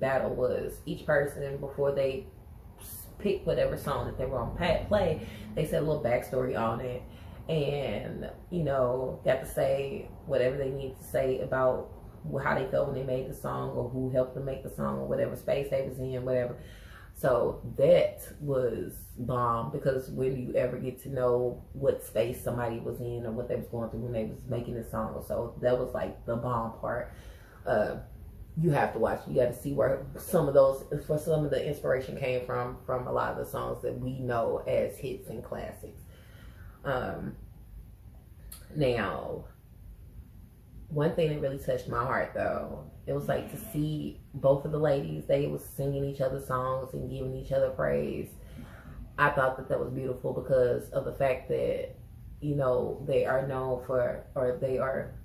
battle was each person, before they picked whatever song that they were on play, they said a little backstory on it, and you know, got to say whatever they need to say about how they felt when they made the song, or who helped them make the song, or whatever space they was in, whatever. So that was bomb, because when you ever get to know what space somebody was in or what they was going through when they was making the song, so that was like the bomb part. You have to watch. You got to see where some of the inspiration came from a lot of the songs that we know as hits and classics. Now, one thing that really touched my heart, though, it was like to see both of the ladies. They was singing each other's songs and giving each other praise. I thought that was beautiful, because of the fact that, you know, they are known for, or they are,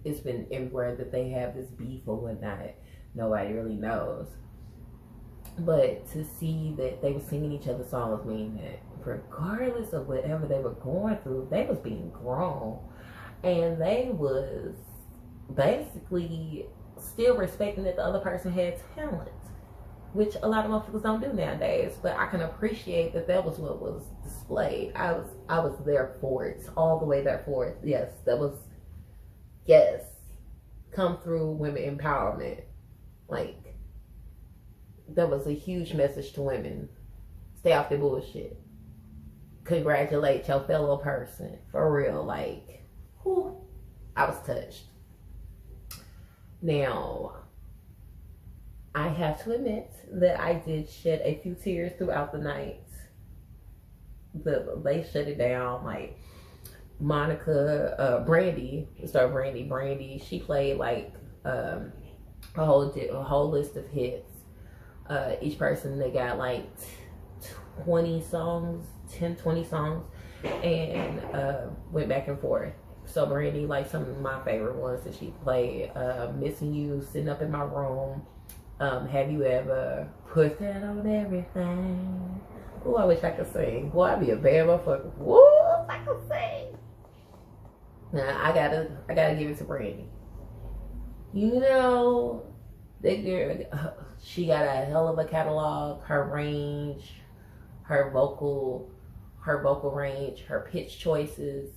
it's been everywhere that they have this beef or whatnot. Nobody really knows. But to see that they were singing each other's songs, meaning that regardless of whatever they were going through, they was being grown. And they was basically still respecting that the other person had talent, which a lot of motherfuckers don't do nowadays. But I can appreciate that that was what was displayed. I was there for it, all the way there for it. Yes, that was, yes, come through women empowerment. Like, that was a huge message to women. Stay off the bullshit. Congratulate your fellow person, for real. Like, whew, I was touched. Now, I have to admit that I did shed a few tears throughout the night. They shut it down. Like, Monica, Brandy, she played like a whole list of hits. Each person, they got like 20 songs, 20 songs, and went back and forth. So Brandy, like some of my favorite ones that she played, Missing You, Sitting Up in My Room, Have You Ever, Put That On Everything. Oh, I wish I could sing. Boy, I'd be a bad motherfucker. Woo, if I could sing. Now, I gotta give it to Brandy. You know, that girl, she got a hell of a catalog. Her range, her vocal range, her pitch choices.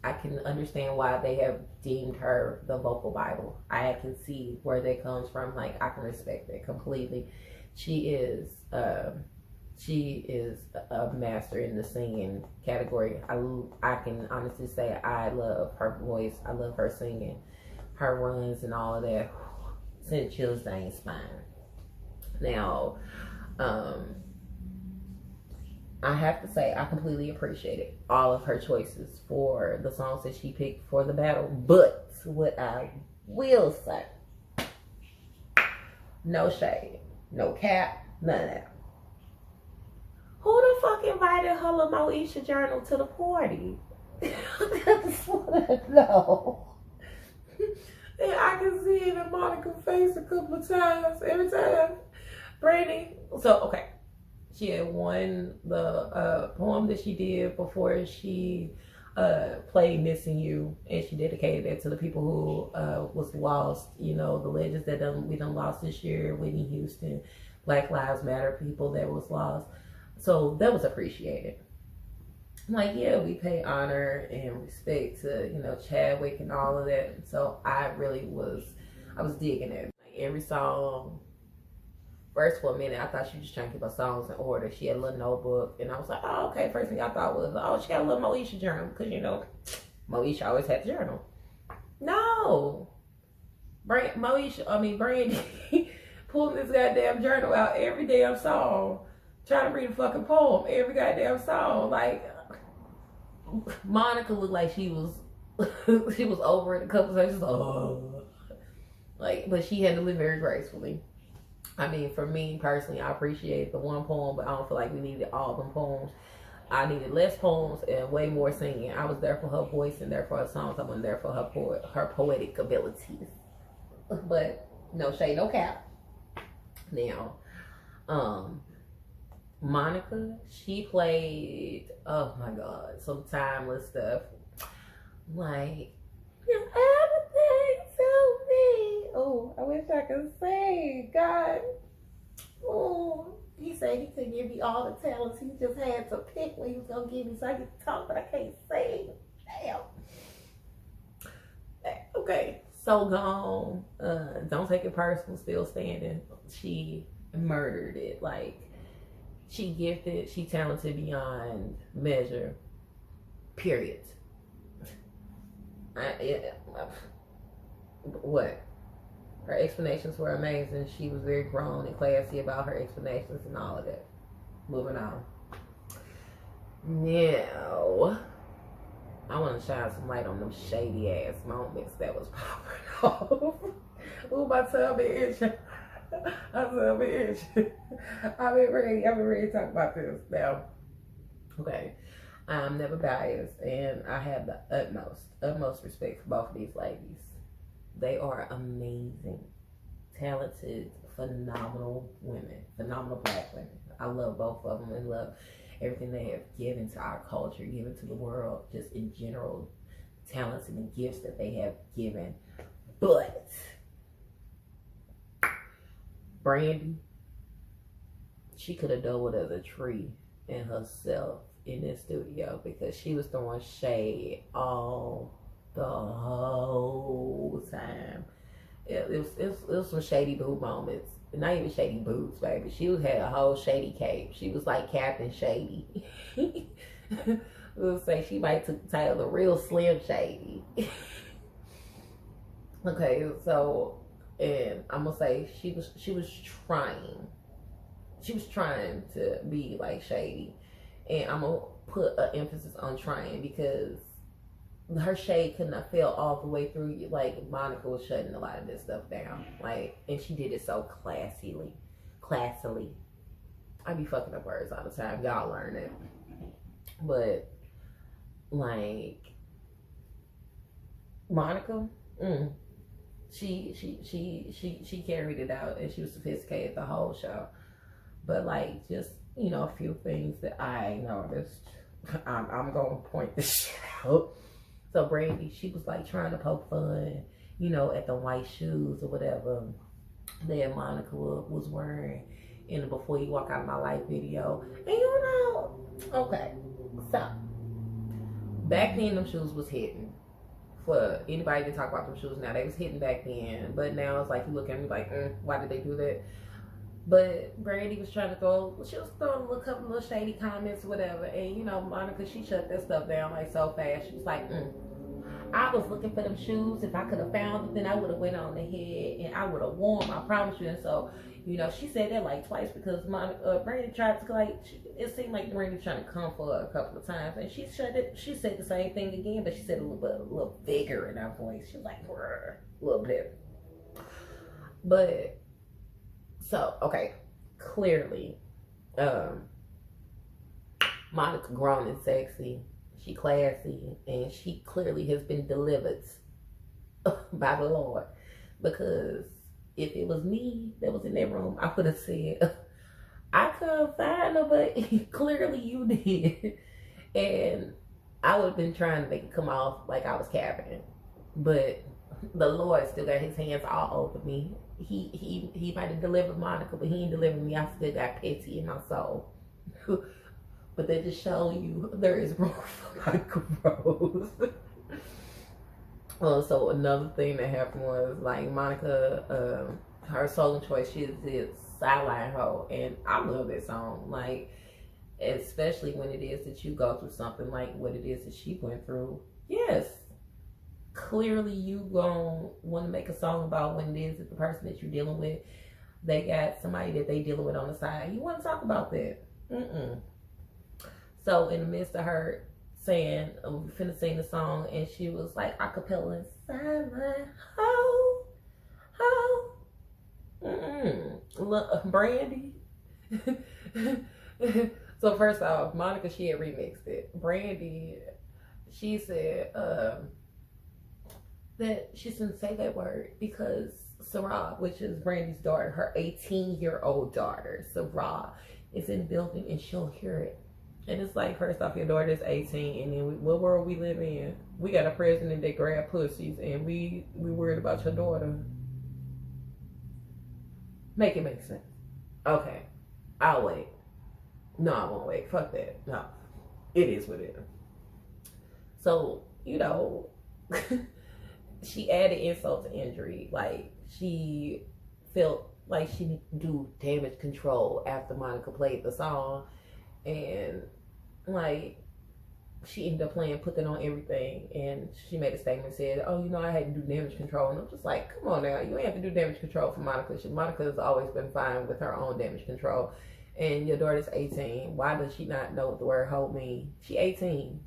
I can understand why they have deemed her the vocal Bible. I can see where that comes from. Like, I can respect that completely. She is a master in the singing category. I can honestly say I love her voice. I love her singing, her runs and all of that. Sent chills down your spine. Now, I have to say, I completely appreciated all of her choices for the songs that she picked for the battle. But what I will say, no shade, no cap, none of that. Who the fuck invited her Moesha Journal to the party? I just want to know. And I can see it in Monica's face a couple of times. Every time. Brandy. So, okay. She had won the poem that she did before she played Missing You, and she dedicated that to the people who was lost. You know, the legends that we done lost this year: Whitney Houston, Black Lives Matter, people that was lost. So that was appreciated. Like, yeah, we pay honor and respect to, you know, Chadwick and all of that. So I was digging it. Like, every song. First, for a minute, I thought she was just trying to keep her songs in order. She had a little notebook, and I was like, oh, okay. First thing I thought was, oh, she got a little Moesha journal, because, you know, Moesha always had a journal. No. Brandy pulling this goddamn journal out every damn song, trying to read a fucking poem every goddamn song. Like, Monica looked like she was she was over it a couple times. Like, but she handled it very gracefully. I mean, for me personally, I appreciate the one poem, but I don't feel like we needed all them poems. I needed less poems and way more singing. I was there for her voice and there for her songs. I wasn't there for her poetic abilities. But no shade, no cap. Now, Monica, she played, oh my God, some timeless stuff. Like, everything to me. Oh, I wish I could sing. God he said he could give me all the talents. He just had to pick what he was gonna give me so I could talk, but I can't sing. Damn. Okay, so gone. Don't take it personal. Still standing. She murdered it. Like, she gifted. She talented beyond measure. Period. What? Her explanations were amazing. She was very grown and classy about her explanations and all of that. Moving on. Now, I want to shine some light on them shady ass moments that was popping off. Ooh, my tongue been itching. My tongue been itching. I've been ready to talk about this now. Okay. I'm never biased, and I have the utmost respect for both of these ladies. They are amazing, talented, phenomenal women, phenomenal black women. I love both of them and love everything they have given to our culture, given to the world, just in general, talents and the gifts that they have given. But Brandy, she could have doubled as a tree in herself in this studio, because she was throwing shade all the whole time. It was some shady boob moments. Not even shady boobs, baby. She had a whole shady cape. She was like Captain Shady. We'll say she might took the title of Real Slim Shady. Okay, so, and I'm gonna say she was trying. She was trying to be like shady. And I'm going to put an emphasis on trying, because her shade couldn't have fell all the way through. Like, Monica was shutting a lot of this stuff down. Like, and she did it so classily. I be fucking up words all the time. Y'all learn it. But, like, Monica, she carried it out, and she was sophisticated the whole show. But, like, just, you know, a few things that I noticed. I'm going to point this out. So Brandy, she was like trying to poke fun, you know, at the white shoes or whatever that Monica was wearing in the Before You Walk Out of My Life video. And you know, okay, so back then them shoes was hitting. For anybody to talk about them shoes now, they was hitting back then. But now it's like you look at me like, why did they do that? But Brandy was trying to she was throwing a couple little shady comments or whatever. And, you know, Monica, she shut that stuff down like so fast. She was like, I was looking for them shoes. If I could have found them, then I would have went on ahead and I would have worn them, I promise you. And so, you know, she said that like twice, because Brandy tried to, like, it seemed like Brandy trying to come for her a couple of times. And she said the same thing again, but she said a little bigger in her voice. She was like, a little bit. But, so, okay, clearly, Monica grown and sexy, she classy, and she clearly has been delivered by the Lord. Because if it was me that was in that room, I would have said, I couldn't find her, but clearly you did. And I would have been trying to make it come off like I was capping. But the Lord still got his hands all over me. He might have delivered Monica, but he ain't delivered me. I still got pity in my soul. But they just show you there is room for my growth. So another thing that happened was, like, Monica, her solo choice, she did Sideline Hoe, and I love that song. Like, especially when it is that you go through something like what it is that she went through. Yes. Clearly you gonna want to make a song about when it is that the person that you're dealing with, they got somebody that they dealing with on the side. You want to talk about that. So in the midst of her saying, we finna sing the song, and she was like acapella, Sideline Hoe, Look, Brandy. So first off, Monica, she had remixed it. Brandy, she said, that she shouldn't say that word because Sarah, which is Brandy's daughter, her 18-year-old daughter, Sarah, is in the building and she'll hear it. And it's like, first off, your daughter is 18, and then what world we live in? We got a president that grab pussies, and we worried about your daughter. Make it make sense. Okay, I'll wait. No, I won't wait. Fuck that. No. It is what it is. So, you know, she added insult to injury. Like, she felt like she needed to do damage control after Monica played the song. And, like, she ended up playing Put That On Everything. And she made a statement and said, oh, you know, I had to do damage control. And I'm just like, come on now. You ain't have to do damage control for Monica. Monica has always been fine with her own damage control. And your daughter's 18. Why does she not know what the word hoe means? She 18.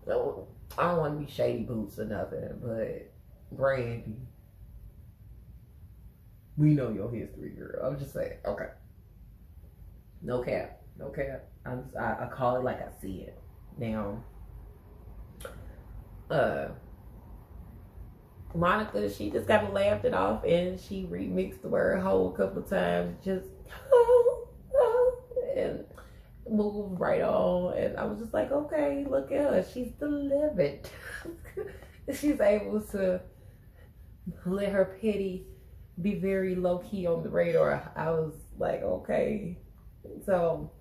So, I don't want to be shady boots or nothing, but Brandy, we know your history, girl. I'm just saying, okay. No cap, no cap. I call it like I see it. Now, Monica, she just kind of laughed it off, and she remixed the word hoe a couple of times, just and moved right on. And I was just like, okay, look at her, she's delivered. She's able to let her pity be very low key on the radar. I was like, okay. So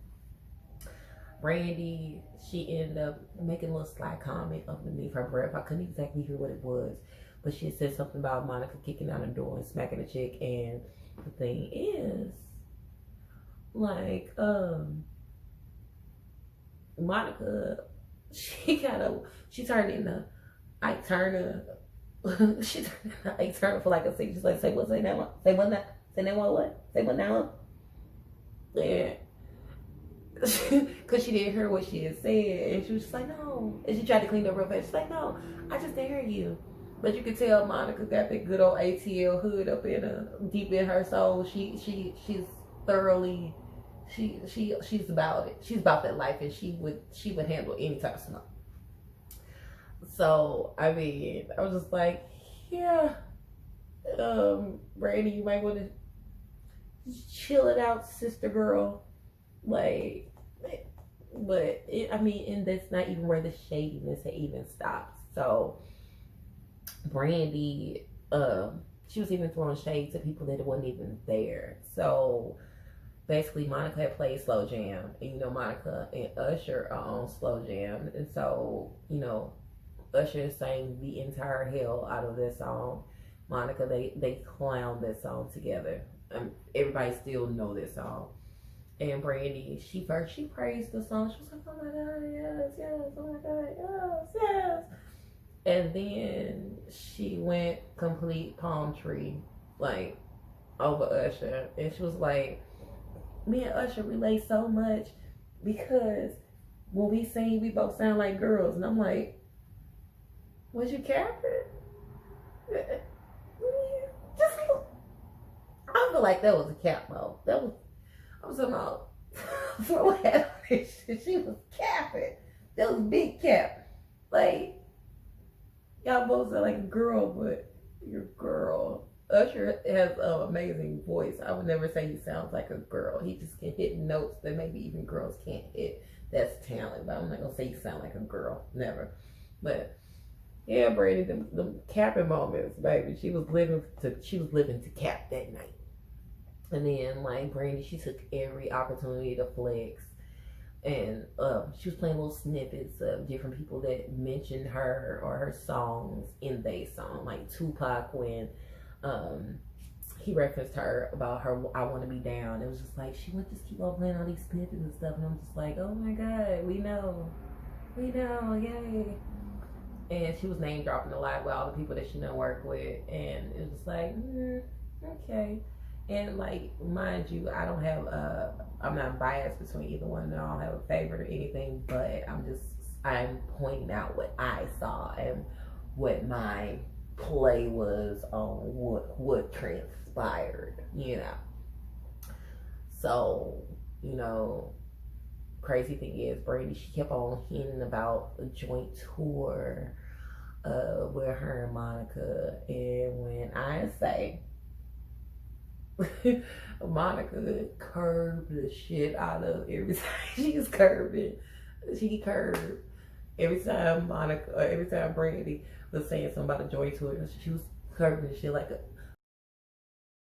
Brandy, she ended up making a little sly comment underneath her breath. I couldn't exactly hear what it was, but she said something about Monica kicking out the door and smacking the chick. And the thing is, like, Monica, she turned into Ike Turner. She turned into Ike Turner for like a second. She's like, say what, say that one, say what now, say that one, what, say what now? Yeah. Because she didn't hear what she had said, and she was just like, no. And she tried to clean up real fast. She's like, no, I just didn't hear you. But you could tell Monica got that good old ATL hood up in her, deep in her soul. She's thoroughly, she's about it. She's about that life, and she would handle any type of smoke. So I mean, I was just like, yeah, Brandy, you might want to just chill it out, sister girl. Like, but I mean, and that's not even where the shadiness had even stopped. So Brandy, she was even throwing shade to people that wasn't even there. So basically, Monica had played Slow Jam, and you know, Monica and Usher are on Slow Jam, and so you know, Usher sang the entire hell out of this song. Monica, they clowned that song together. Everybody still know this song. And Brandy, she praised the song. She was like, oh my God, yes, yes, oh my God, yes, yes. And then she went complete palm tree, like, over Usher. And she was like, me and Usher relate so much because when we sing, we both sound like girls. And I'm like, was you capping? Just, I feel like that was a cap mode. I was about throw at her. She was capping. That was big cap. Like, y'all both sound like a girl, but you're a girl. Usher has an amazing voice. I would never say he sounds like a girl. He just can hit notes that maybe even girls can't hit. That's talent. But I'm not gonna say you sound like a girl. Never. But yeah, Brandy, the capping moments, baby. She was living to cap that night. And then, like, Brandy, she took every opportunity to flex. And she was playing little snippets of different people that mentioned her or her songs in their song. Like Tupac, when he referenced her about her I Want to Be Down. It was just like, she would just keep on playing all these snippets and stuff. And I'm just like, oh my God, we know, yay. And she was name dropping a lot with all the people that she done work with. And it was just like, okay. And like, mind you, I don't have I'm not biased between either one. I don't have a favorite or anything, but I'm pointing out what I saw and what my play was on what transpired, you know. So, you know, crazy thing is, Brandy, she kept on hinting about a joint tour with her and Monica. And when I say Monica curved the shit out of every time she's curving. She curved every time Brandy was saying something about a joy tour. She was curving the shit like